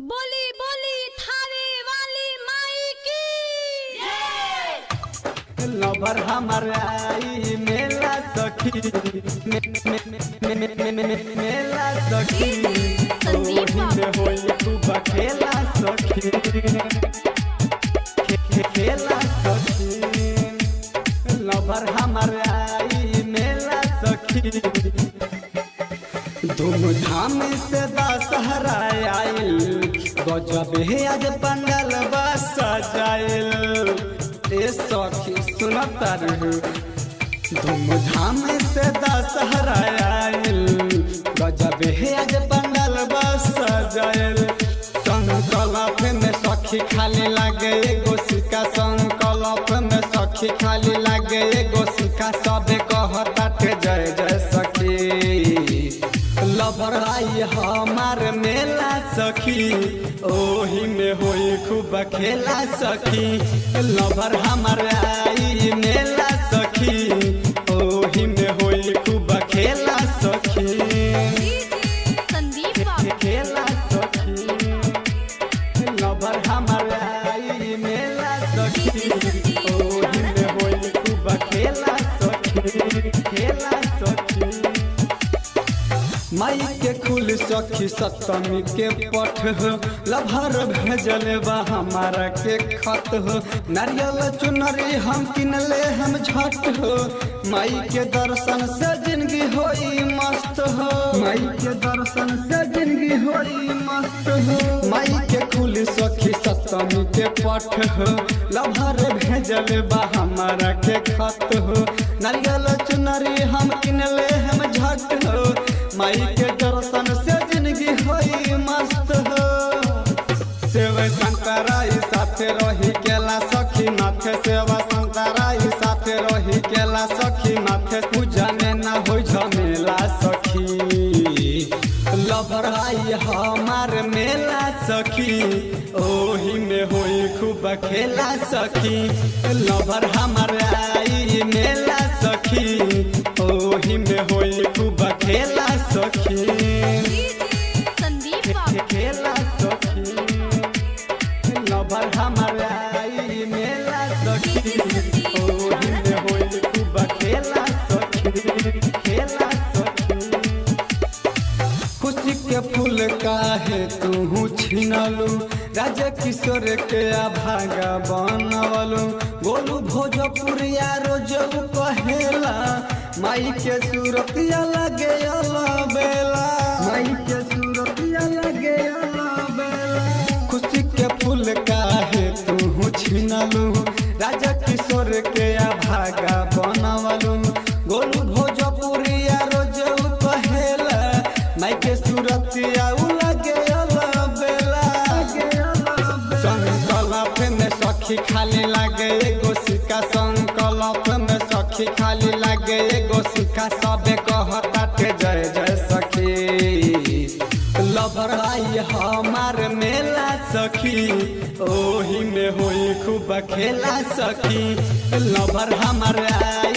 बोली बोली थावे वाली माई की लवर हमार आई मेला सखी मेला सखी ओही में होई खूब खेला सखी खेला सखी लवर हमार आई मेला सखी धूमधाम से दशहरा आइल गजब है आज पंडल बस सजाइल ए सखी सुनता रहू धूमधाम से दशहरा आइल गजब है आज पंडल बस सजाइल संकल्प में सखी खाली लागे एगो सिक्का संकल्प में सखी खाली लागे एगो सिक्का सबे कहता जय जय सखी लवर आई हमार मेला सखी ओही में होई खूब खेला सखी लवर हमार आई मेला सखी ओही में होई खूब खेला सखी खेला सखी लवर हमार आई मेला सखी ओही में होई खूब खेला सखी खेला सखी माई के खुल सखी सप्तमी के पठ हो लभर भेजल बा हमारा के खत हो नारियल चुनरी हम किनले हम झट हो माई के दर्शन से जिंदगी होई मस्त हो माई के दर्शन से जिंदगी होई मस्त हो माई के खुल सखी सप्तमी के पठ हो लभर भेजल बा हमारा के खत हो नारियल चुनरी हम किनले हम झट हो माई के दर्शन से जिंदगी होई मस्त हो सेवा शंकराई साथे रही केला सखी माथे सेवा शंकराई साथे रही केला सखी माथे पूजा में ना होई झमेला सखी लवर आई हमार मेला सखी ओही में होई खूब खेला सखी लवर हमार आई मेला सखी ओही में होई खूब खेला सखी खेला सखी लवर हमार आई मेला सखी ओही में होई खूब खेला सखी खेला सखी खुशी के फूल काहे तू छीनलू राजा किशोर के भागा बनवलू गोलू भोजपुरिया रोज कहेला माई के सूरतिया लगे बेला माई के सूरतिया लगे बेला खुशी के फूल काहे तू छीनलू राजा किशोर के भागा बनवलू गोलू भोजपुरिया रोज कहेला माई के सूरतिया लगे बेला संकल्प में सखी खाली लागे एगो सिक्का संकल्प में सखी खाली लागे एगो सिक्का सबे कहता जय जय सखी लवर आई हमार मेला सखी ओही में होई खूब खेला सखी लवर हमार आई